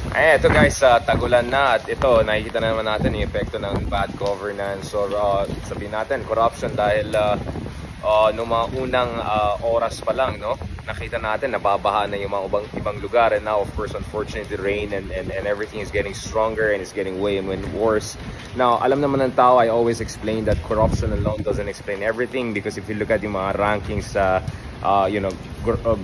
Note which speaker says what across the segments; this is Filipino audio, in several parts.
Speaker 1: Ay, ito guys, tagulan na at ito, nakikita na naman natin yung epekto ng bad governance or sabihin natin, corruption dahil nung mga unang oras pa lang, no? Nakita natin, nababaha na yung mga ibang lugar, and now of course, unfortunately, the rain and everything is getting stronger and it's getting way worse. Now, alam naman ng tao, I always explain that corruption alone doesn't explain everything, because if you look at yung mga rankings sa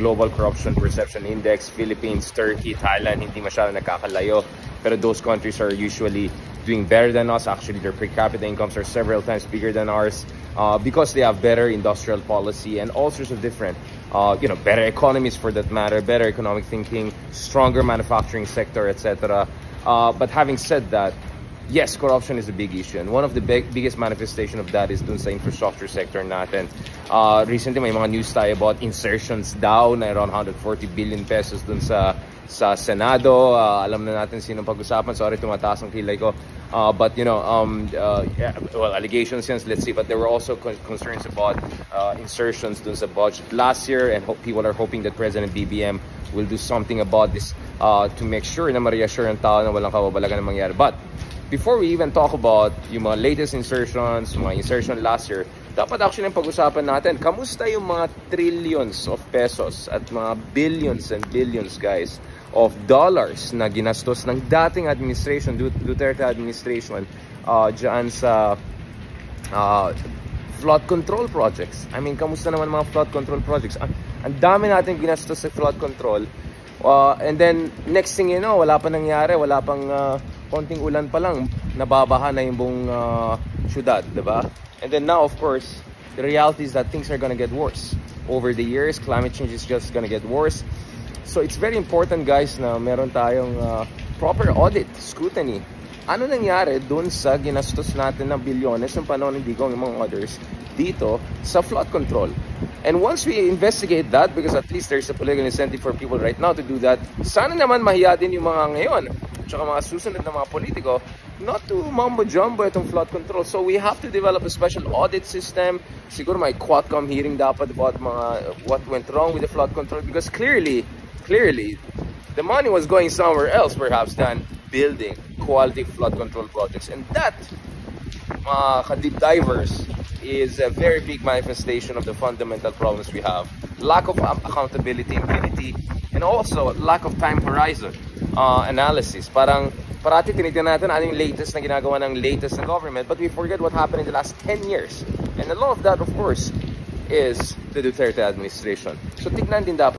Speaker 1: Global Corruption Perception Index, Philippines, Turkey, Thailand, hindi masyado nakakalayo. Pero those countries are usually doing better than us. Actually, their per capita incomes are several times bigger than ours because they have better industrial policy and all sorts of different, better economies for that matter, better economic thinking, stronger manufacturing sector, etc. But having said that, yes, corruption is a big issue, and one of the biggest manifestation of that is dun sa infrastructure sector natin. Recently, may mga news tayo about insertions daw na around 140 billion pesos dun sa Senado. Alam na natin sinong pag-usapan. Sorry, tumataas ang kilay ko. But allegations yan, let's see. But there were also concerns about insertions dun sa budget last year, and people are hoping that President BBM will do something about this to make sure na ma-reassure ang tao na walang kababalagan na mangyari. But before we even talk about yung mga latest insertions, mga insertion last year, dapat actually yung pag-usapan natin, kamusta yung mga trillions of pesos at mga billions and billions, guys, of dollars na ginastos ng dating administration, Duterte administration, dyan sa flood control projects. I mean, kamusta naman mga flood control projects? Ang dami natin ginastos sa flood control. And then, next thing you know, wala pa nangyari, wala pang konting ulan pa lang, nababaha na yung buong syudad, diba? And then now, of course, the reality is that things are gonna get worse. Over the years, climate change is just gonna get worse. So it's very important, guys, na meron tayong proper audit, scrutiny. Ano nangyari dun sa ginastos natin ng bilyones ng panahon ng Digong, among others, dito sa flood control? And once we investigate that, because at least there's a political incentive for people right now to do that, sana naman mahiya din yung mga ngayon, tsaka mga susunod na mga politiko, not to mumbo-jumbo itong flood control. So we have to develop a special audit system. Siguro may Quadcom hearing dapat about what went wrong with the flood control, because clearly, the money was going somewhere else perhaps than building quality flood control projects. And that, mga ka-deep divers, is a very big manifestation of the fundamental problems we have. Lack of accountability, impunity, and also lack of time horizon analysis. Parang parati tinitingnan natin ano yung latest na ginagawa ng latest na government, but we forget what happened in the last 10 years. And a lot of that, of course, is the Duterte administration. So tignan din dapat